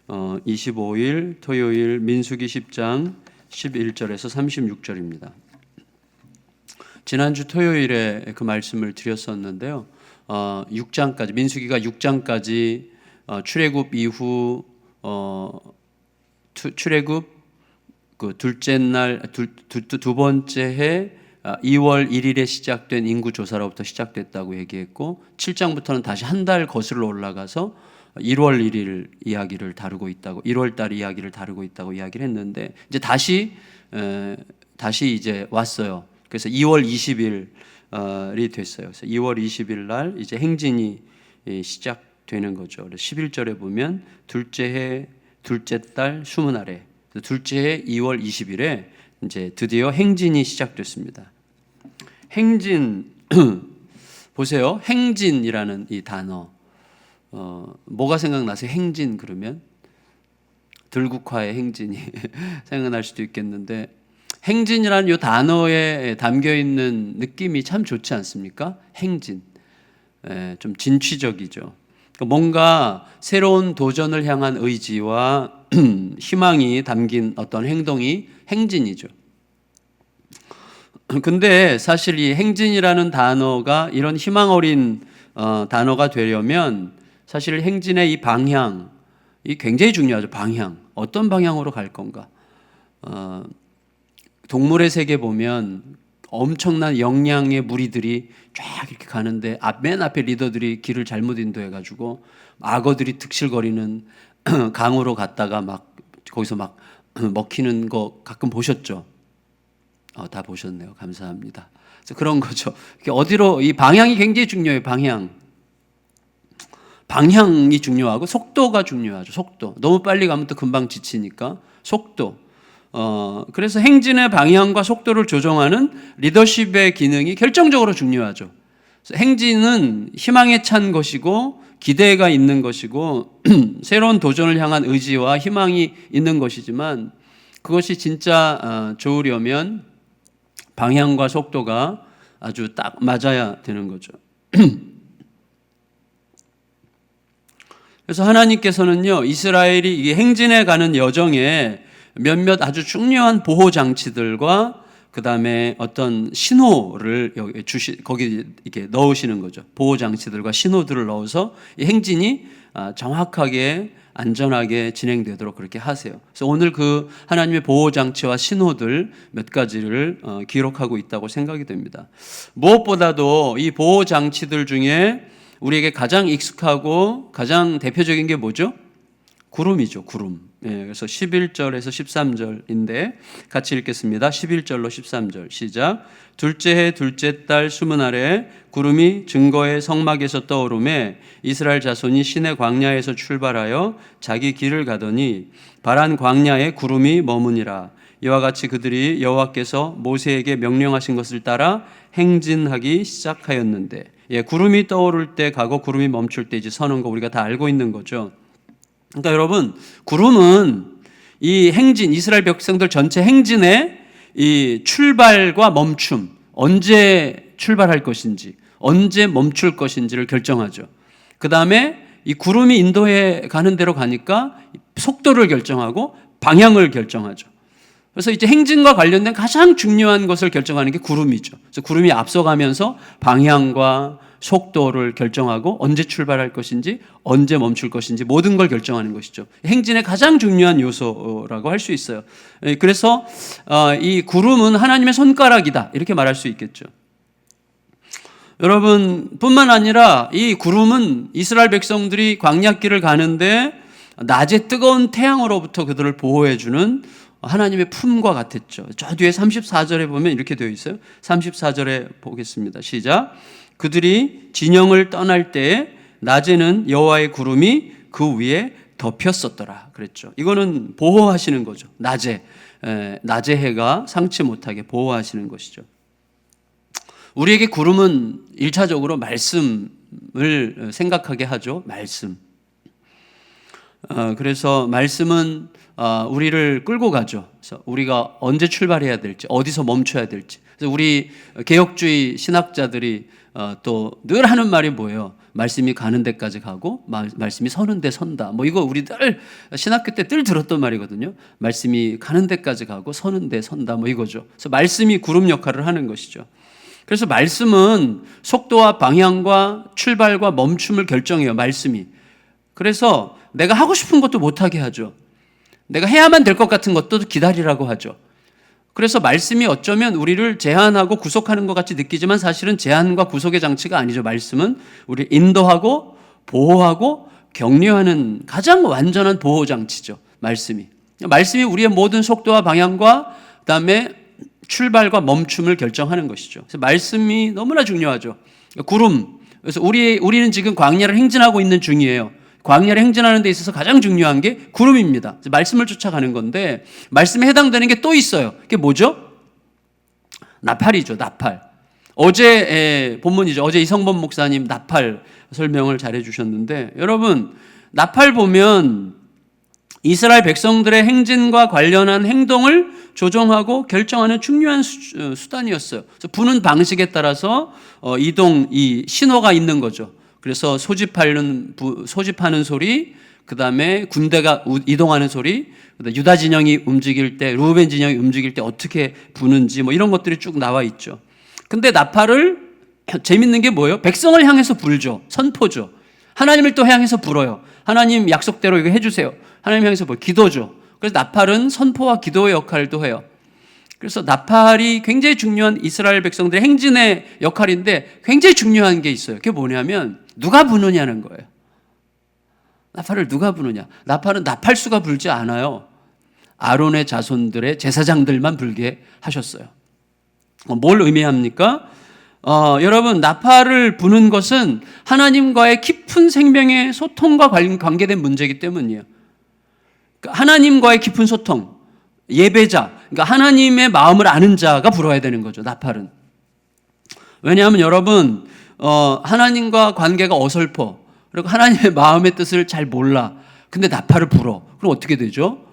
25일 토요일 민수기 10장 11절에서 36절입니다. 지난주 토요일에 그 말씀을 드렸었는데요. 6장까지 민수기가 6장까지 출애굽 이후 출애굽 그 둘째 날 두 번째 해 2월 1일에 시작된 인구 조사로부터 시작됐다고 얘기했고 7장부터는 다시 한 달 거슬러 올라가서 1월 1일 이야기를 다루고 있다고 1월 달 이야기를 다루고 있다고 이야기를 했는데 이제 다시 이제 왔어요. 그래서 2월 20일이 됐어요. 그래서 2월 20일 날 이제 행진이 시작되는 거죠. 그래서 11절에 보면 둘째 해 둘째 달 20날에 둘째 해 2월 20일에 이제 드디어 행진이 시작됐습니다. 행진 보세요. 행진이라는 이 단어 뭐가 생각나세요? 행진 그러면 들국화의 행진이 생각날 수도 있겠는데 행진이라는 이 단어에 담겨 있는 느낌이 참 좋지 않습니까? 행진 좀 진취적이죠. 뭔가 새로운 도전을 향한 의지와 희망이 담긴 어떤 행동이 행진이죠. 근데 사실 이 행진이라는 단어가 이런 희망 어린 단어가 되려면 사실 행진의 이 방향이 굉장히 중요하죠. 방향. 어떤 방향으로 갈 건가? 동물의 세계 보면 엄청난 역량의 무리들이 쫙 이렇게 가는데 맨 앞에 리더들이 길을 잘못 인도해가지고 악어들이 득실거리는 강으로 갔다가 막 거기서 막 먹히는 거 가끔 보셨죠? 다 보셨네요. 감사합니다. 그래서 그런 거죠. 어디로 이 방향이 굉장히 중요해요. 방향이 중요하고 속도가 중요하죠. 속도. 너무 빨리 가면 또 금방 지치니까 속도. 그래서 행진의 방향과 속도를 조정하는 리더십의 기능이 결정적으로 중요하죠. 행진은 희망에 찬 것이고 기대가 있는 것이고 새로운 도전을 향한 의지와 희망이 있는 것이지만 그것이 진짜 좋으려면 방향과 속도가 아주 딱 맞아야 되는 거죠. 그래서 하나님께서는요, 이스라엘이 이게 행진해 가는 여정에 몇몇 아주 중요한 보호 장치들과 그 다음에 어떤 신호를 거기 이렇게 넣으시는 거죠. 보호 장치들과 신호들을 넣어서 이 행진이 정확하게 안전하게 진행되도록 그렇게 하세요. 그래서 오늘 그 하나님의 보호 장치와 신호들 몇 가지를 기록하고 있다고 생각이 됩니다. 무엇보다도 이 보호 장치들 중에 우리에게 가장 익숙하고 가장 대표적인 게 뭐죠? 구름이죠. 구름. 그래서 11절에서 13절인데 같이 읽겠습니다. 11절로 13절 시작. 둘째 해 둘째 달 20날에 구름이 증거의 성막에서 떠오르매 이스라엘 자손이 시내 광야에서 출발하여 자기 길을 가더니 바란 광야에 구름이 머무니라. 이와 같이 그들이 여호와께서 모세에게 명령하신 것을 따라 행진하기 시작하였는데 구름이 떠오를 때 가고 구름이 멈출 때 이제 서는 거 우리가 다 알고 있는 거죠. 그러니까 여러분, 구름은 이 행진, 이스라엘 백성들 전체 행진의 이 출발과 멈춤, 언제 출발할 것인지, 언제 멈출 것인지를 결정하죠. 그 다음에 이 구름이 인도해 가는 대로 가니까 속도를 결정하고 방향을 결정하죠. 그래서 이제 행진과 관련된 가장 중요한 것을 결정하는 게 구름이죠. 그래서 구름이 앞서가면서 방향과 속도를 결정하고 언제 출발할 것인지 언제 멈출 것인지 모든 걸 결정하는 것이죠. 행진의 가장 중요한 요소라고 할 수 있어요. 그래서 이 구름은 하나님의 손가락이다 이렇게 말할 수 있겠죠. 여러분 뿐만 아니라 이 구름은 이스라엘 백성들이 광야길을 가는데 낮에 뜨거운 태양으로부터 그들을 보호해주는 하나님의 품과 같았죠. 저 뒤에 34절에 보면 이렇게 되어 있어요. 34절에 보겠습니다. 시작. 그들이 진영을 떠날 때에 낮에는 여호와의 구름이 그 위에 덮였었더라 그랬죠. 이거는 보호하시는 거죠. 낮에 해가 상치 못하게 보호하시는 것이죠. 우리에게 구름은 1차적으로 말씀을 생각하게 하죠. 말씀. 그래서 말씀은 우리를 끌고 가죠. 그래서 우리가 언제 출발해야 될지, 어디서 멈춰야 될지. 그래서 우리 개혁주의 신학자들이 또 늘 하는 말이 뭐예요? 말씀이 가는 데까지 가고 말씀이 서는 데 선다. 뭐 이거 우리 늘 신학교 때 늘 들었던 말이거든요. 말씀이 가는 데까지 가고 서는 데 선다. 뭐 이거죠. 그래서 말씀이 구름 역할을 하는 것이죠. 그래서 말씀은 속도와 방향과 출발과 멈춤을 결정해요. 말씀이. 그래서 내가 하고 싶은 것도 못하게 하죠. 내가 해야만 될 것 같은 것도 기다리라고 하죠. 그래서 말씀이 어쩌면 우리를 제한하고 구속하는 것 같이 느끼지만 사실은 제한과 구속의 장치가 아니죠. 말씀은 우리를 인도하고 보호하고 격려하는 가장 완전한 보호 장치죠. 말씀이 우리의 모든 속도와 방향과 그다음에 출발과 멈춤을 결정하는 것이죠. 그래서 말씀이 너무나 중요하죠. 구름. 그래서 우리는 지금 광야를 행진하고 있는 중이에요. 광야를 행진하는 데 있어서 가장 중요한 게 구름입니다. 말씀을 쫓아가는 건데 말씀에 해당되는 게 또 있어요. 그게 뭐죠? 나팔이죠. 나팔. 어제 본문이죠. 어제 이성범 목사님 나팔 설명을 잘해 주셨는데 여러분 나팔 보면 이스라엘 백성들의 행진과 관련한 행동을 조정하고 결정하는 중요한 수단이었어요. 그래서 부는 방식에 따라서 이 신호가 있는 거죠. 그래서 소집하는 소리, 그 다음에 군대가 이동하는 소리, 유다 진영이 움직일 때, 루벤 진영이 움직일 때 어떻게 부는지 뭐 이런 것들이 쭉 나와 있죠. 근데 나팔을 재밌는 게 뭐예요? 백성을 향해서 불죠. 선포죠. 하나님을 또 향해서 불어요. 하나님 약속대로 이거 해주세요. 하나님 향해서 기도죠. 그래서 나팔은 선포와 기도의 역할도 해요. 그래서 나팔이 굉장히 중요한 이스라엘 백성들의 행진의 역할인데 굉장히 중요한 게 있어요. 그게 뭐냐면 누가 부느냐는 거예요. 나팔을 누가 부느냐. 나팔은 나팔수가 불지 않아요. 아론의 자손들의 제사장들만 불게 하셨어요. 뭘 의미합니까? 여러분 나팔을 부는 것은 하나님과의 깊은 생명의 소통과 관계된 문제이기 때문이에요. 그러니까 하나님과의 깊은 소통, 예배자, 그러니까 하나님의 마음을 아는 자가 불어야 되는 거죠. 나팔은. 왜냐하면 여러분 하나님과 관계가 어설퍼. 그리고 하나님의 마음의 뜻을 잘 몰라. 근데 나팔을 불어. 그럼 어떻게 되죠?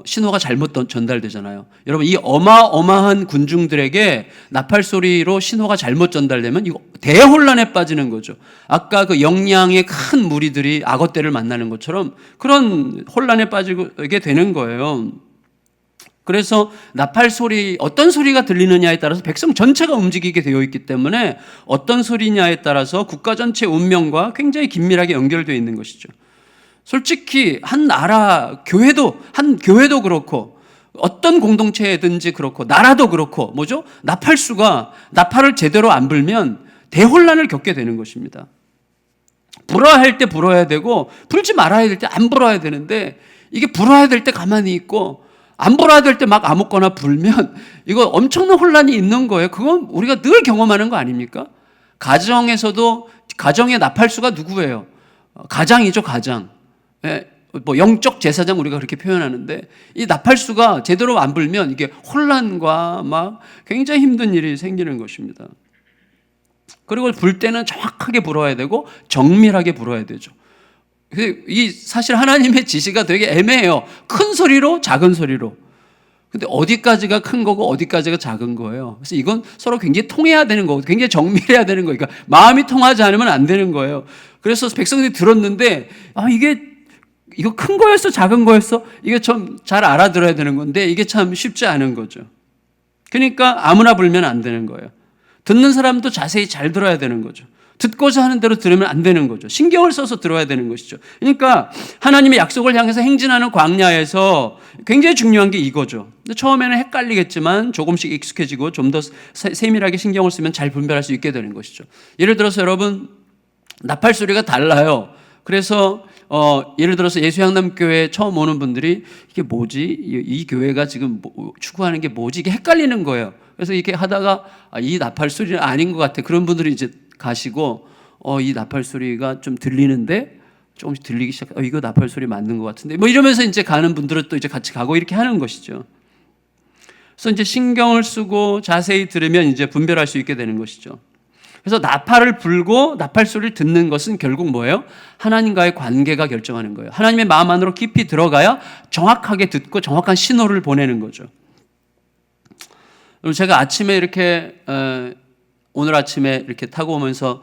신호가 잘못 전달되잖아요. 여러분 이 어마어마한 군중들에게 나팔 소리로 신호가 잘못 전달되면 이거 대혼란에 빠지는 거죠. 아까 그 영양의 큰 무리들이 악어떼를 만나는 것처럼 그런 혼란에 빠지게 되는 거예요. 그래서 나팔 소리, 어떤 소리가 들리느냐에 따라서 백성 전체가 움직이게 되어 있기 때문에 어떤 소리냐에 따라서 국가 전체의 운명과 굉장히 긴밀하게 연결되어 있는 것이죠. 솔직히 한 교회도 그렇고 어떤 공동체든지 그렇고 나라도 그렇고 뭐죠? 나팔을 제대로 안 불면 대혼란을 겪게 되는 것입니다. 불어야 할 때 불어야 되고 불지 말아야 될 때 안 불어야 되는데 이게 불어야 될 때 가만히 있고 안 불어야 될 때 막 아무거나 불면 이거 엄청난 혼란이 있는 거예요. 그건 우리가 늘 경험하는 거 아닙니까? 가정에서도 가정의 나팔수가 누구예요? 가장이죠, 가장. 뭐 영적 제사장 우리가 그렇게 표현하는데 이 나팔수가 제대로 안 불면 이게 혼란과 막 굉장히 힘든 일이 생기는 것입니다. 그리고 불 때는 정확하게 불어야 되고 정밀하게 불어야 되죠. 이 사실 하나님의 지시가 되게 애매해요. 큰 소리로 작은 소리로. 근데 어디까지가 큰 거고 어디까지가 작은 거예요. 그래서 이건 서로 굉장히 통해야 되는 거고 굉장히 정밀해야 되는 거니까 그러니까 마음이 통하지 않으면 안 되는 거예요. 그래서 백성들이 들었는데 이거 큰 거였어 작은 거였어? 이게 좀 잘 알아들어야 되는 건데 이게 참 쉽지 않은 거죠. 그러니까 아무나 불면 안 되는 거예요. 듣는 사람도 자세히 잘 들어야 되는 거죠. 듣고자 하는 대로 들으면 안 되는 거죠. 신경을 써서 들어야 되는 것이죠. 그러니까 하나님의 약속을 향해서 행진하는 광야에서 굉장히 중요한 게 이거죠. 근데 처음에는 헷갈리겠지만 조금씩 익숙해지고 좀 더 세밀하게 신경을 쓰면 잘 분별할 수 있게 되는 것이죠. 예를 들어서 여러분 나팔 소리가 달라요. 그래서 예를 들어서 예수양남교회 처음 오는 분들이 이게 뭐지? 이 교회가 지금 추구하는 게 뭐지? 이게 헷갈리는 거예요. 그래서 이렇게 하다가 이 나팔 소리는 아닌 것 같아. 그런 분들이 이제 가시고 이 나팔 소리가 좀 들리는데 조금씩 들리기 시작. 이거 나팔 소리 맞는 것 같은데. 뭐 이러면서 이제 가는 분들은 또 이제 같이 가고 이렇게 하는 것이죠. 그래서 이제 신경을 쓰고 자세히 들으면 이제 분별할 수 있게 되는 것이죠. 그래서 나팔을 불고 나팔 소리를 듣는 것은 결국 뭐예요? 하나님과의 관계가 결정하는 거예요. 하나님의 마음 안으로 깊이 들어가야 정확하게 듣고 정확한 신호를 보내는 거죠. 제가 아침에 이렇게 오늘 아침에 이렇게 타고 오면서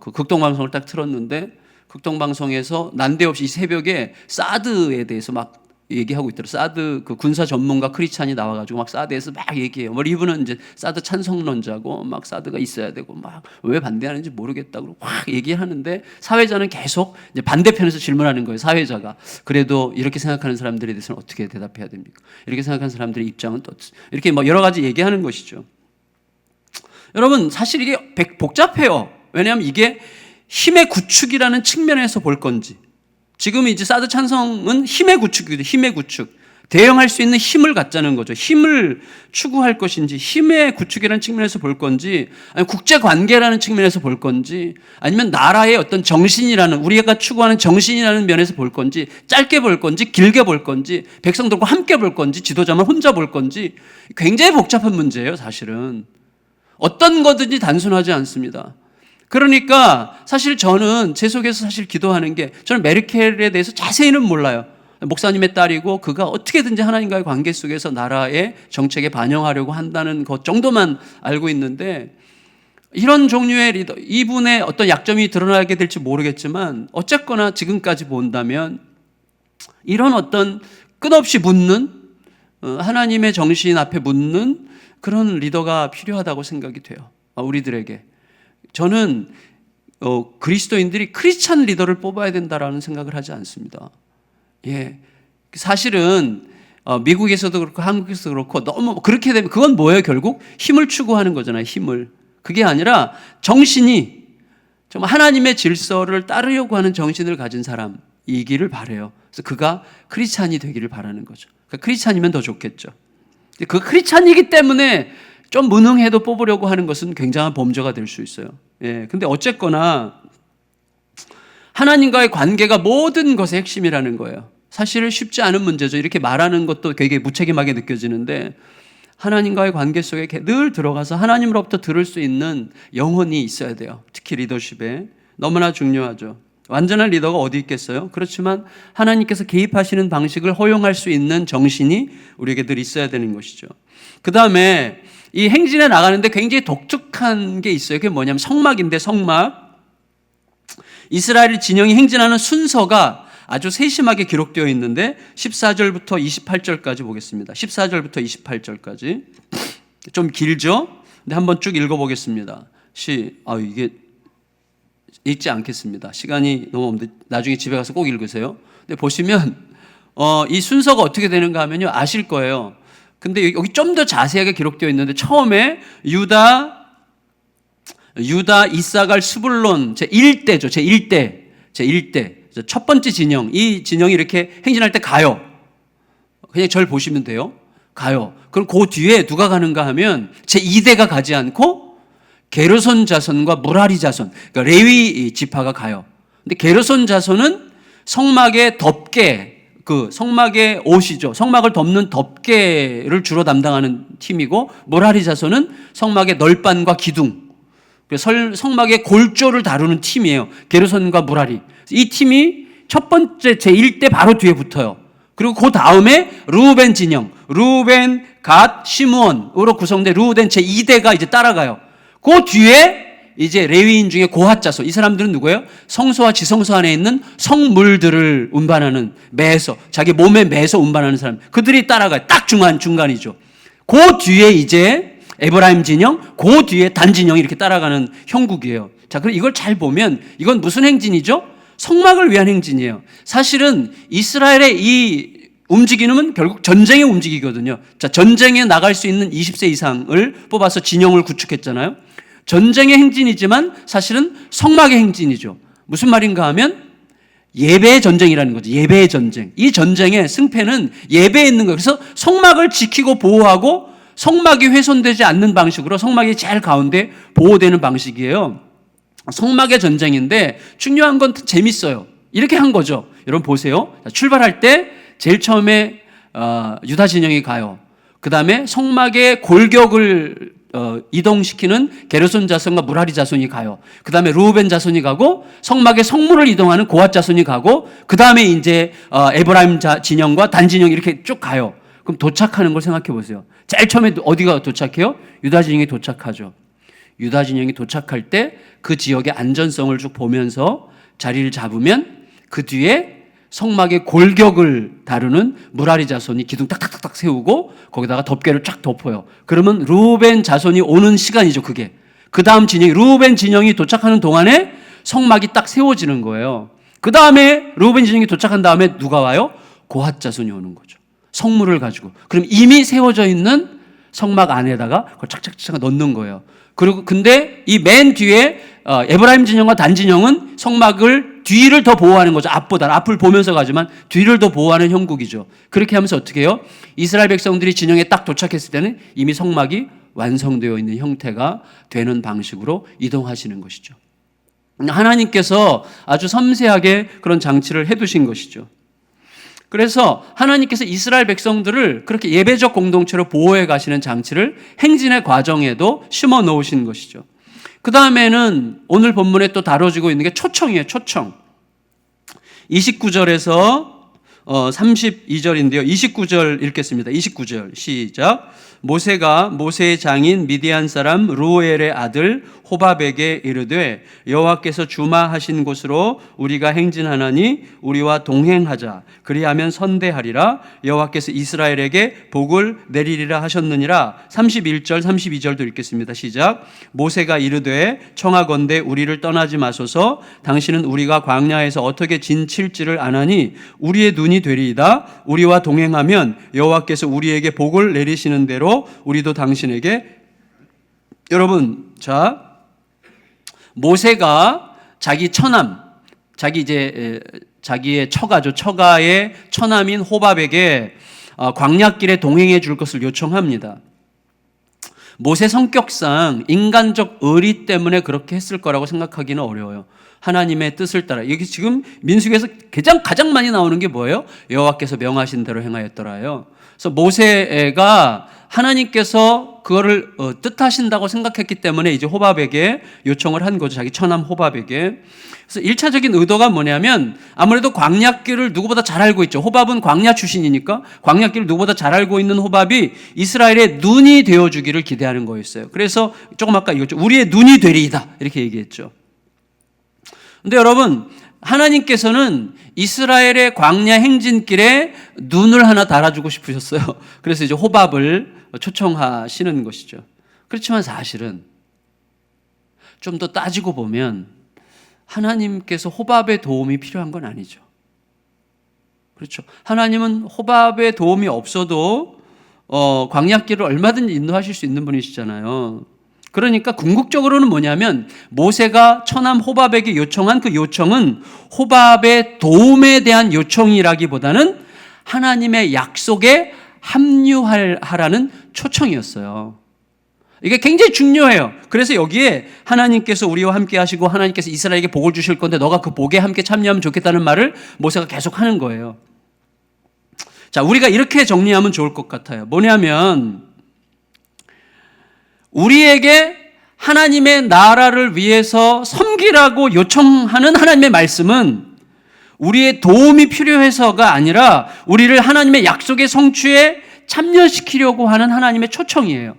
그 극동방송을 딱 틀었는데 극동방송에서 난데없이 이 새벽에 사드에 대해서 막 얘기하고 있더라고요. 사드 그 군사 전문가 크리스찬이 나와가지고 막 사드에서 막 얘기해요. 뭐 이분은 이제 사드 찬성론자고 막 사드가 있어야 되고 막 왜 반대하는지 모르겠다고 확 얘기를 하는데 사회자는 계속 이제 반대편에서 질문하는 거예요. 사회자가 그래도 이렇게 생각하는 사람들에 대해서는 어떻게 대답해야 됩니까? 이렇게 생각하는 사람들의 입장은 또 이렇게 뭐 여러 가지 얘기하는 것이죠. 여러분 사실 이게 복잡해요. 왜냐하면 이게 힘의 구축이라는 측면에서 볼 건지 지금 이제 사드 찬성은 힘의 구축이거든요. 힘의 구축. 대응할 수 있는 힘을 갖자는 거죠. 힘을 추구할 것인지 힘의 구축이라는 측면에서 볼 건지 아니면 국제관계라는 측면에서 볼 건지 아니면 나라의 어떤 정신이라는 우리가 추구하는 정신이라는 면에서 볼 건지 짧게 볼 건지 길게 볼 건지 백성들과 함께 볼 건지 지도자만 혼자 볼 건지 굉장히 복잡한 문제예요. 사실은. 어떤 거든지 단순하지 않습니다. 그러니까 사실 저는 제 속에서 사실 기도하는 게 저는 메르켈에 대해서 자세히는 몰라요. 목사님의 딸이고 그가 어떻게든지 하나님과의 관계 속에서 나라의 정책에 반영하려고 한다는 것 정도만 알고 있는데 이런 종류의 리더, 이분의 어떤 약점이 드러나게 될지 모르겠지만 어쨌거나 지금까지 본다면 이런 어떤 끝없이 묻는 하나님의 정신 앞에 묻는 그런 리더가 필요하다고 생각이 돼요. 우리들에게. 저는 그리스도인들이 크리스찬 리더를 뽑아야 된다라는 생각을 하지 않습니다. 예, 사실은 미국에서도 그렇고 한국에서도 그렇고 너무 그렇게 되면 그건 뭐예요? 결국 힘을 추구하는 거잖아요. 힘을. 그게 아니라 정신이 정말 하나님의 질서를 따르려고 하는 정신을 가진 사람이기를 바라요. 그래서 그가 크리스찬이 되기를 바라는 거죠. 그러니까 크리스찬이면 더 좋겠죠. 그 크리스찬이기 때문에 좀 무능해도 뽑으려고 하는 것은 굉장한 범죄가 될 수 있어요. 예, 근데 어쨌거나 하나님과의 관계가 모든 것의 핵심이라는 거예요. 사실 쉽지 않은 문제죠. 이렇게 말하는 것도 되게 무책임하게 느껴지는데 하나님과의 관계 속에 늘 들어가서 하나님으로부터 들을 수 있는 영혼이 있어야 돼요. 특히 리더십에 너무나 중요하죠. 완전한 리더가 어디 있겠어요? 그렇지만 하나님께서 개입하시는 방식을 허용할 수 있는 정신이 우리에게 늘 있어야 되는 것이죠. 그 다음에 이 행진에 나가는데 굉장히 독특한 게 있어요. 그게 뭐냐면 성막인데 성막. 이스라엘 진영이 행진하는 순서가 아주 세심하게 기록되어 있는데 14절부터 28절까지 보겠습니다. 14절부터 28절까지. 좀 길죠? 근데 한번 쭉 읽어보겠습니다. 이게 읽지 않겠습니다. 시간이 너무 없는데 나중에 집에 가서 꼭 읽으세요. 근데 보시면 이 순서가 어떻게 되는가 하면요. 아실 거예요. 근데 여기 좀 더 자세하게 기록되어 있는데 처음에 유다, 이사갈, 스불론 제1대죠. 제1대. 첫 번째 진영. 이 진영이 이렇게 행진할 때 가요. 그냥 절 보시면 돼요. 가요. 그럼 그 뒤에 누가 가는가 하면 제2대가 가지 않고 게르손 자손과 무라리 자손, 그러니까 레위 지파가 가요. 근데 게르손 자손은 성막의 덮개, 그 성막의 옷이죠. 성막을 덮는 덮개를 주로 담당하는 팀이고 무라리 자손은 성막의 널빤과 기둥, 성막의 골조를 다루는 팀이에요. 게르손과 무라리. 이 팀이 첫 번째 제1대 바로 뒤에 붙어요. 그리고 그 다음에 루벤 진영, 루벤, 갓, 시므온으로 구성된 루벤 제2대가 이제 따라가요. 그 뒤에 이제 레위인 중에 고핫 자손, 이 사람들은 누구예요? 성소와 지성소 안에 있는 성물들을 운반하는, 매서, 자기 몸에 매서 운반하는 사람, 그들이 따라가요. 딱 중간이죠. 그 뒤에 이제 에브라임 진영, 그 뒤에 단 진영이 이렇게 따라가는 형국이에요. 자, 그럼 이걸 잘 보면 이건 무슨 행진이죠? 성막을 위한 행진이에요. 사실은 이스라엘의 이 움직이는 결국 전쟁의 움직이거든요. 자, 전쟁에 나갈 수 있는 20세 이상을 뽑아서 진영을 구축했잖아요. 전쟁의 행진이지만 사실은 성막의 행진이죠. 무슨 말인가 하면 예배의 전쟁이라는 거죠. 예배의 전쟁. 이 전쟁의 승패는 예배에 있는 거예요. 그래서 성막을 지키고 보호하고 성막이 훼손되지 않는 방식으로 성막이 제일 가운데 보호되는 방식이에요. 성막의 전쟁인데 중요한 건 재밌어요. 이렇게 한 거죠. 여러분 보세요. 출발할 때 제일 처음에 유다 진영이 가요. 그 다음에 성막의 골격을 이동시키는 게르손 자손과 무라리 자손이 가요. 그 다음에 루벤 자손이 가고 성막의 성물을 이동하는 고핫 자손이 가고 그 다음에 이제 에브라임 진영과 단 진영이 이렇게 쭉 가요. 그럼 도착하는 걸 생각해 보세요. 제일 처음에 어디가 도착해요? 유다 진영이 도착하죠. 유다 진영이 도착할 때 그 지역의 안전성을 쭉 보면서 자리를 잡으면 그 뒤에 성막의 골격을 다루는 무라리 자손이 기둥 탁탁탁탁 세우고 거기다가 덮개를 쫙 덮어요. 그러면 르우벤 자손이 오는 시간이죠, 그게. 그 다음 진영이, 르우벤 진영이 도착하는 동안에 성막이 딱 세워지는 거예요. 그 다음에 르우벤 진영이 도착한 다음에 누가 와요? 고핫 자손이 오는 거죠. 성물을 가지고. 그럼 이미 세워져 있는 성막 안에다가 그걸 착착착 넣는 거예요. 그리고 근데 이 맨 뒤에 에브라임 진영과 단 진영은 성막을 뒤를 더 보호하는 거죠. 앞보다. 앞을 보면서 가지만 뒤를 더 보호하는 형국이죠. 그렇게 하면서 어떻게 해요? 이스라엘 백성들이 진영에 딱 도착했을 때는 이미 성막이 완성되어 있는 형태가 되는 방식으로 이동하시는 것이죠. 하나님께서 아주 섬세하게 그런 장치를 해두신 것이죠. 그래서 하나님께서 이스라엘 백성들을 그렇게 예배적 공동체로 보호해 가시는 장치를 행진의 과정에도 심어 놓으신 것이죠. 그 다음에는 오늘 본문에 또 다뤄지고 있는 게 초청이에요. 초청. 29절에서 32절인데요. 29절 읽겠습니다. 29절 시작. 모세가 모세의 장인 미디안 사람 루엘의 아들 호밥에게 이르되 여호와께서 주마하신 곳으로 우리가 행진하나니 우리와 동행하자. 그리하면 선대하리라. 여호와께서 이스라엘에게 복을 내리리라 하셨느니라. 31절 32절도 읽겠습니다. 시작. 모세가 이르되 청하건대 우리를 떠나지 마소서. 당신은 우리가 광야에서 어떻게 진칠지를 아나니 우리의 눈이 되리이다. 우리와 동행하면 여호와께서 우리에게 복을 내리시는 대로 우리도 당신에게. 여러분, 자, 모세가 자기 처남, 자기의 처가죠. 처가의 처남인 호밥에게 광야길에 동행해 줄 것을 요청합니다. 모세 성격상 인간적 의리 때문에 그렇게 했을 거라고 생각하기는 어려워요. 하나님의 뜻을 따라. 여기 지금 민수기에서 가장 많이 나오는 게 뭐예요? 여호와께서 명하신 대로 행하였더라요. 그래서 모세가 하나님께서 그거를 뜻하신다고 생각했기 때문에 이제 호밥에게 요청을 한 거죠. 자기 처남 호밥에게. 그래서 1차적인 의도가 뭐냐면 아무래도 광야길을 누구보다 잘 알고 있죠. 호밥은 광야 출신이니까 광야길을 누구보다 잘 알고 있는 호밥이 이스라엘의 눈이 되어주기를 기대하는 거였어요. 그래서 조금 아까 이거죠. 우리의 눈이 되리이다 이렇게 얘기했죠. 근데 여러분, 하나님께서는 이스라엘의 광야 행진길에 눈을 하나 달아주고 싶으셨어요. 그래서 이제 호밥을 초청하시는 것이죠. 그렇지만 사실은 좀 더 따지고 보면 하나님께서 호밥의 도움이 필요한 건 아니죠. 그렇죠. 하나님은 호밥의 도움이 없어도 광야길을 얼마든지 인도하실 수 있는 분이시잖아요. 그러니까 궁극적으로는 뭐냐면 모세가 처남 호밥에게 요청한 그 요청은 호밥의 도움에 대한 요청이라기보다는 하나님의 약속에 합류하라는 초청이었어요. 이게 굉장히 중요해요. 그래서 여기에 하나님께서 우리와 함께 하시고 하나님께서 이스라엘에게 복을 주실 건데 너가 그 복에 함께 참여하면 좋겠다는 말을 모세가 계속 하는 거예요. 자, 우리가 이렇게 정리하면 좋을 것 같아요. 뭐냐면 우리에게 하나님의 나라를 위해서 섬기라고 요청하는 하나님의 말씀은 우리의 도움이 필요해서가 아니라 우리를 하나님의 약속의 성취에 참여시키려고 하는 하나님의 초청이에요.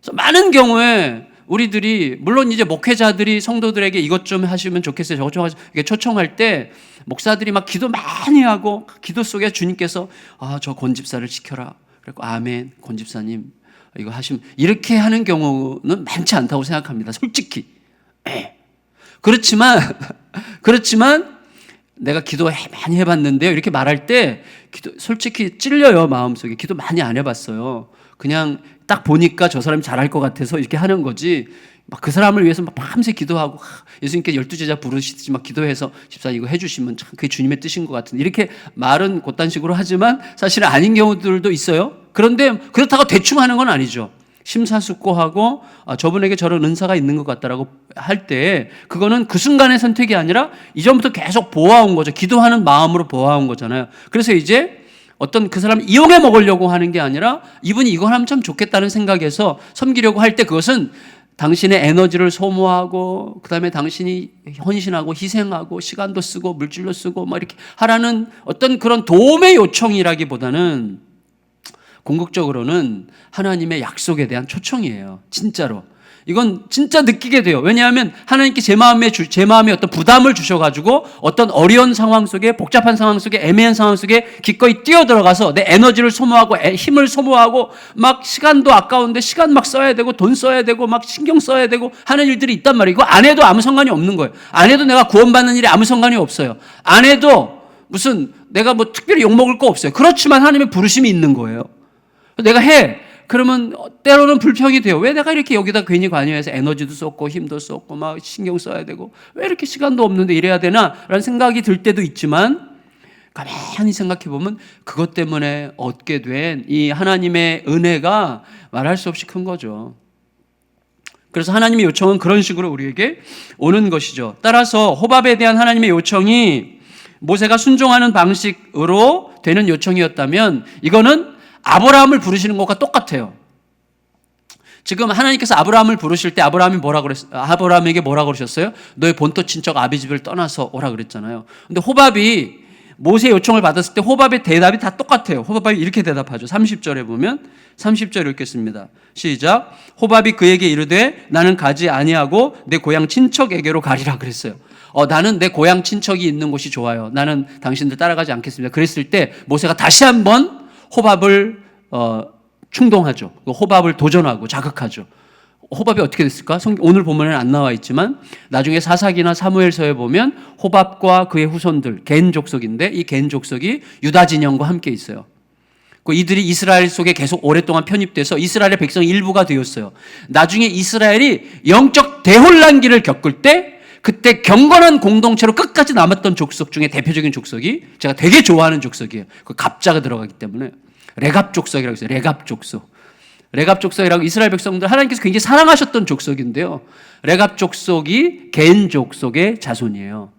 그래서 많은 경우에 우리들이 물론 이제 목회자들이 성도들에게 이것 좀 하시면 좋겠어요. 저것 좀 하시면 초청할 때 목사들이 막 기도 많이 하고 기도 속에 주님께서 저 권 집사를 지켜라. 그리고 아멘, 권 집사님 이거 하시면 이렇게 하는 경우는 많지 않다고 생각합니다. 솔직히. 그렇지만 내가 기도 많이 해봤는데요. 이렇게 말할 때 솔직히 찔려요. 마음속에. 기도 많이 안 해봤어요. 그냥 딱 보니까 저 사람이 잘할 것 같아서 이렇게 하는 거지. 막 그 사람을 위해서 막 밤새 기도하고 예수님께 12제자 부르시듯이 막 기도해서 집사 이거 해주시면 참 그게 주님의 뜻인 것 같은데 이렇게 말은 그딴 식으로 하지만 사실은 아닌 경우들도 있어요. 그런데 그렇다고 대충 하는 건 아니죠. 심사숙고하고 저분에게 저런 은사가 있는 것 같다라고 할 때 그거는 그 순간의 선택이 아니라 이전부터 계속 보아온 거죠. 기도하는 마음으로 보아온 거잖아요. 그래서 이제 어떤 그 사람을 이용해 먹으려고 하는 게 아니라 이분이 이걸 하면 참 좋겠다는 생각에서 섬기려고 할 때 그것은 당신의 에너지를 소모하고 그다음에 당신이 헌신하고 희생하고 시간도 쓰고 물질도 쓰고 막 이렇게 하라는 어떤 그런 도움의 요청이라기보다는 궁극적으로는 하나님의 약속에 대한 초청이에요. 진짜로. 이건 진짜 느끼게 돼요. 왜냐하면 하나님께 제 마음에 어떤 부담을 주셔가지고 어떤 어려운 상황 속에, 복잡한 상황 속에, 애매한 상황 속에 기꺼이 뛰어들어가서 내 에너지를 소모하고 힘을 소모하고 막 시간도 아까운데 시간 막 써야 되고 돈 써야 되고 막 신경 써야 되고 하는 일들이 있단 말이에요. 이거 안 해도 아무 상관이 없는 거예요. 안 해도 내가 구원받는 일이 아무 상관이 없어요. 안 해도 무슨 내가 뭐 특별히 욕먹을 거 없어요. 그렇지만 하나님의 부르심이 있는 거예요. 내가 해. 그러면 때로는 불평이 돼요. 왜 내가 이렇게 여기다 괜히 관여해서 에너지도 쏟고 힘도 쏟고 막 신경 써야 되고 왜 이렇게 시간도 없는데 이래야 되나? 라는 생각이 들 때도 있지만 가만히 생각해 보면 그것 때문에 얻게 된 이 하나님의 은혜가 말할 수 없이 큰 거죠. 그래서 하나님의 요청은 그런 식으로 우리에게 오는 것이죠. 따라서 호밥에 대한 하나님의 요청이 모세가 순종하는 방식으로 되는 요청이었다면 이거는 아브라함을 부르시는 것과 똑같아요. 지금 하나님께서 아브라함을 부르실 때 아브라함에게 뭐라 그러셨어요? 너의 본토 친척 아비집을 떠나서 오라 그랬잖아요. 근데 호밥이 모세의 요청을 받았을 때 호밥의 대답이 다 똑같아요. 호밥이 이렇게 대답하죠. 30절에 보면 30절 읽겠습니다. 시작. 호밥이 그에게 이르되 나는 가지 아니하고 내 고향 친척에게로 가리라 그랬어요. 나는 내 고향 친척이 있는 곳이 좋아요. 나는 당신들 따라가지 않겠습니다. 그랬을 때 모세가 다시 한번 호밥을 충동하죠. 호밥을 도전하고 자극하죠. 호밥이 어떻게 됐을까? 오늘 본문에는 안 나와 있지만 나중에 사사기나 사무엘서에 보면 호밥과 그의 후손들, 겐 족속인데 이 겐 족속이 유다 진영과 함께 있어요. 이들이 이스라엘 속에 계속 오랫동안 편입돼서 이스라엘의 백성 일부가 되었어요. 나중에 이스라엘이 영적 대혼란기를 겪을 때 그때 경건한 공동체로 끝까지 남았던 족속 중에 대표적인 족속이 제가 되게 좋아하는 족속이에요. 그 갑자가 들어가기 때문에 레갑 족속이라고 있어요. 레갑 족속. 레갑 족속이라고 이스라엘 백성들 하나님께서 굉장히 사랑하셨던 족속인데요. 레갑 족속이 겐 족속의 자손이에요.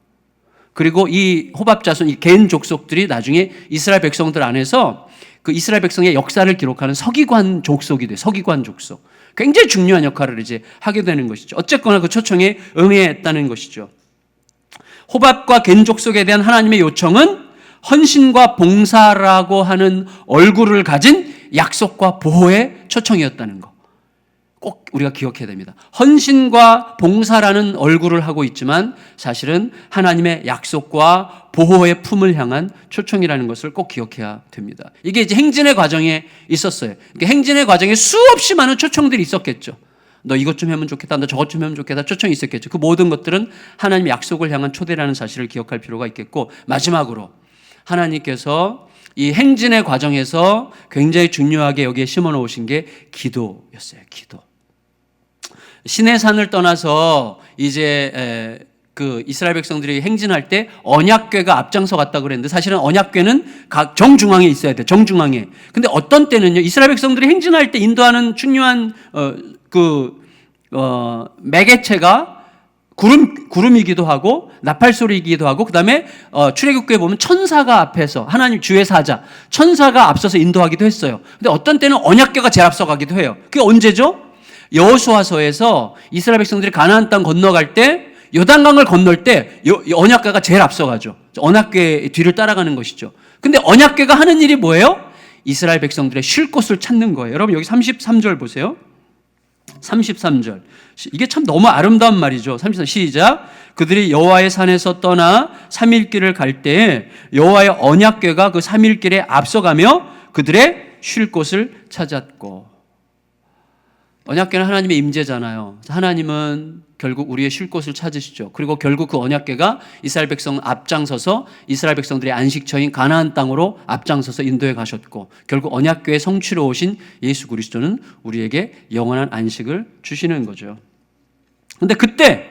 그리고 이 호밥 자손, 이 겐 족속들이 나중에 이스라엘 백성들 안에서 그 이스라엘 백성의 역사를 기록하는 서기관 족속이 돼요. 서기관 족속. 굉장히 중요한 역할을 이제 하게 되는 것이죠. 어쨌거나 그 초청에 응했다는 것이죠. 호밥과 겐 족속에 대한 하나님의 요청은 헌신과 봉사라고 하는 얼굴을 가진 약속과 보호의 초청이었다는 거. 꼭 우리가 기억해야 됩니다. 헌신과 봉사라는 얼굴을 하고 있지만 사실은 하나님의 약속과 보호의 품을 향한 초청이라는 것을 꼭 기억해야 됩니다. 이게 이제 행진의 과정에 있었어요. 그러니까 행진의 과정에 수없이 많은 초청들이 있었겠죠. 너 이것 좀 하면 좋겠다. 너 저것 좀 하면 좋겠다. 초청이 있었겠죠. 그 모든 것들은 하나님의 약속을 향한 초대라는 사실을 기억할 필요가 있겠고 마지막으로 하나님께서 이 행진의 과정에서 굉장히 중요하게 여기에 심어 놓으신 게 기도였어요. 기도. 시내산을 떠나서 이제 그 이스라엘 백성들이 행진할 때 언약궤가 앞장서 갔다고 그랬는데 사실은 언약궤는 각 정중앙에 있어야 돼요. 정중앙에. 근데 어떤 때는요. 이스라엘 백성들이 행진할 때 인도하는 중요한 매개체가 구름이기도 하고 나팔소리이기도 하고 그다음에 출애굽기에 보면 천사가 앞에서 하나님 주의 사자 천사가 앞서서 인도하기도 했어요. 근데 어떤 때는 언약궤가 제일 앞서 가기도 해요. 그게 언제죠? 여호수아서에서 이스라엘 백성들이 가나안 땅 건너갈 때 요단강을 건널 때 언약궤가 제일 앞서가죠. 언약궤 뒤를 따라가는 것이죠. 근데 언약궤가 하는 일이 뭐예요? 이스라엘 백성들의 쉴 곳을 찾는 거예요. 여러분 여기 33절 보세요. 33절. 이게 참 너무 아름다운 말이죠. 33절 시작. 그들이 여호와의 산에서 떠나 3일 길을 갈 때에 여호와의 언약궤가 그 3일 길에 앞서가며 그들의 쉴 곳을 찾았고. 언약궤는 하나님의 임재잖아요. 하나님은 결국 우리의 쉴 곳을 찾으시죠. 그리고 결국 그 언약궤가 이스라엘 백성 앞장서서 이스라엘 백성들의 안식처인 가나안 땅으로 앞장서서 인도에 가셨고 결국 언약궤의 성취로 오신 예수 그리스도는 우리에게 영원한 안식을 주시는 거죠. 그런데 그때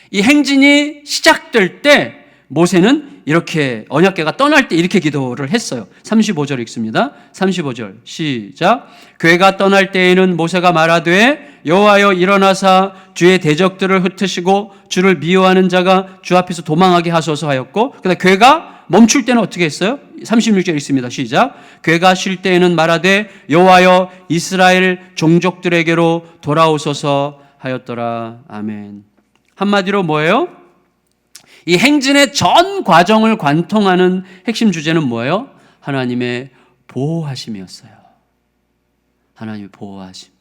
이 행진이 시작될 때 모세는 이렇게 언약궤가 떠날 때 이렇게 기도를 했어요. 35절 읽습니다. 35절 시작. 궤가 떠날 때에는 모세가 말하되 여호와여 일어나사 주의 대적들을 흩으시고 주를 미워하는 자가 주 앞에서 도망하게 하소서 하였고 그다음 궤가 멈출 때는 어떻게 했어요? 36절 읽습니다. 시작. 궤가 쉴 때에는 말하되 여호와여 이스라엘 종족들에게로 돌아오소서 하였더라. 아멘. 한마디로 뭐예요? 이 행진의 전 과정을 관통하는 핵심 주제는 뭐예요? 하나님의 보호하심이었어요. 하나님의 보호하심.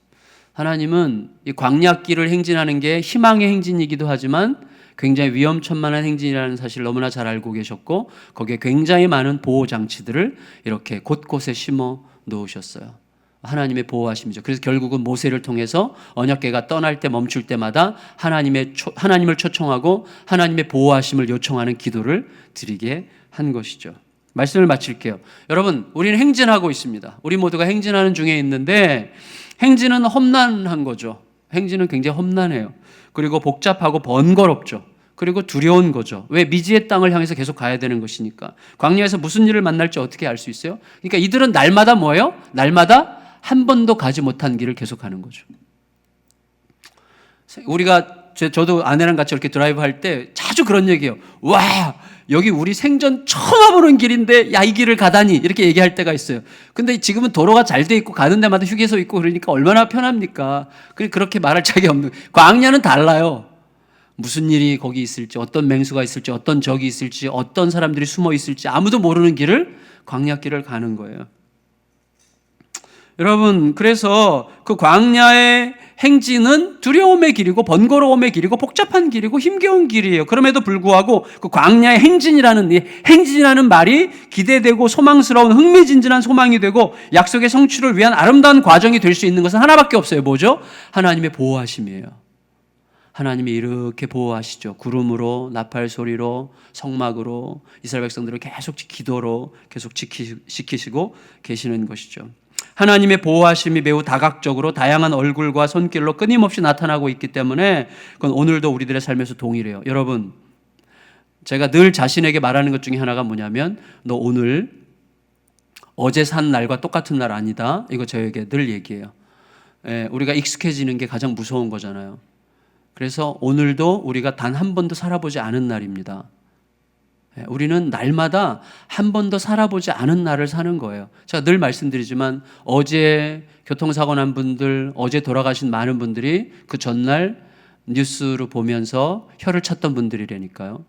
하나님은 이 광야길을 행진하는 게 희망의 행진이기도 하지만 굉장히 위험천만한 행진이라는 사실을 너무나 잘 알고 계셨고 거기에 굉장히 많은 보호 장치들을 이렇게 곳곳에 심어 놓으셨어요. 하나님의 보호하심이죠. 그래서 결국은 모세를 통해서 언약궤가 떠날 때 멈출 때마다 하나님을 초청하고 하나님의 보호하심을 요청하는 기도를 드리게 한 것이죠. 말씀을 마칠게요. 여러분, 우리는 행진하고 있습니다. 우리 모두가 행진하는 중에 있는데 행진은 험난한 거죠. 행진은 굉장히 험난해요. 그리고 복잡하고 번거롭죠. 그리고 두려운 거죠. 왜? 미지의 땅을 향해서 계속 가야 되는 것이니까. 광야에서 무슨 일을 만날지 어떻게 알 수 있어요? 그러니까 이들은 날마다 뭐예요? 날마다 한 번도 가지 못한 길을 계속 가는 거죠. 우리가 저도 아내랑 같이 이렇게 드라이브 할 때 자주 그런 얘기해요. 와, 여기 우리 생전 처음 와보는 길인데 야, 이 길을 가다니 이렇게 얘기할 때가 있어요. 근데 지금은 도로가 잘 돼 있고 가는 데마다 휴게소 있고 그러니까 얼마나 편합니까? 그렇게 말할 적이 없는. 광야는 달라요. 무슨 일이 거기 있을지, 어떤 맹수가 있을지, 어떤 적이 있을지, 어떤 사람들이 숨어 있을지 아무도 모르는 길을 광야길을 가는 거예요. 여러분, 그래서 그 광야의 행진은 두려움의 길이고 번거로움의 길이고 복잡한 길이고 힘겨운 길이에요. 그럼에도 불구하고 그 광야의 행진이라는 말이 기대되고 소망스러운 흥미진진한 소망이 되고 약속의 성취를 위한 아름다운 과정이 될 수 있는 것은 하나밖에 없어요. 뭐죠? 하나님의 보호하심이에요. 하나님이 이렇게 보호하시죠. 구름으로, 나팔 소리로, 성막으로 이스라엘 백성들을 계속 기도로 계속 지키시고 계시는 것이죠. 하나님의 보호하심이 매우 다각적으로 다양한 얼굴과 손길로 끊임없이 나타나고 있기 때문에 그건 오늘도 우리들의 삶에서 동일해요. 여러분, 제가 늘 자신에게 말하는 것 중에 하나가 뭐냐면 너 오늘 어제 산 날과 똑같은 날 아니다. 이거 저에게 늘 얘기해요. 우리가 익숙해지는 게 가장 무서운 거잖아요. 그래서 오늘도 우리가 단 한 번도 살아보지 않은 날입니다. 우리는 날마다 한 번도 살아보지 않은 날을 사는 거예요. 제가 늘 말씀드리지만 어제 교통사고 난 분들, 어제 돌아가신 많은 분들이 그 전날 뉴스로 보면서 혀를 찼던 분들이라니까요.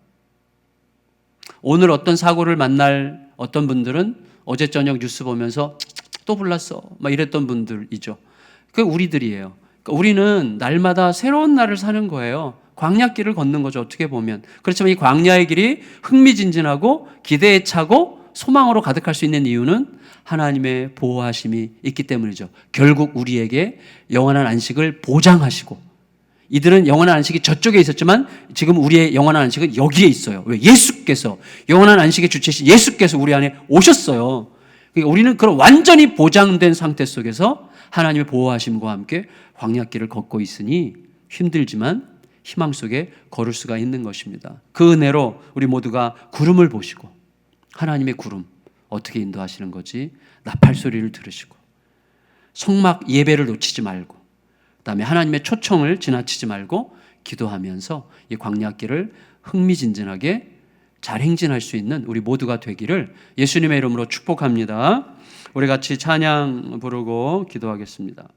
오늘 어떤 사고를 만날 어떤 분들은 어제 저녁 뉴스 보면서 또 불났어 막 이랬던 분들이죠. 그게 우리들이에요. 그러니까 우리는 날마다 새로운 날을 사는 거예요. 광야길을 걷는 거죠. 어떻게 보면. 그렇지만 이 광야의 길이 흥미진진하고 기대에 차고 소망으로 가득할 수 있는 이유는 하나님의 보호하심이 있기 때문이죠. 결국 우리에게 영원한 안식을 보장하시고, 이들은 영원한 안식이 저쪽에 있었지만 지금 우리의 영원한 안식은 여기에 있어요. 왜? 예수께서, 영원한 안식의 주체이신 예수께서 우리 안에 오셨어요. 그러니까 우리는 그런 완전히 보장된 상태 속에서 하나님의 보호하심과 함께 광야길을 걷고 있으니 힘들지만 희망 속에 걸을 수가 있는 것입니다. 그 은혜로 우리 모두가 구름을 보시고, 하나님의 구름 어떻게 인도하시는 거지? 나팔 소리를 들으시고 성막 예배를 놓치지 말고, 그다음에 하나님의 초청을 지나치지 말고 기도하면서 이 광야길을 흥미진진하게 잘 행진할 수 있는 우리 모두가 되기를 예수님의 이름으로 축복합니다. 우리 같이 찬양 부르고 기도하겠습니다.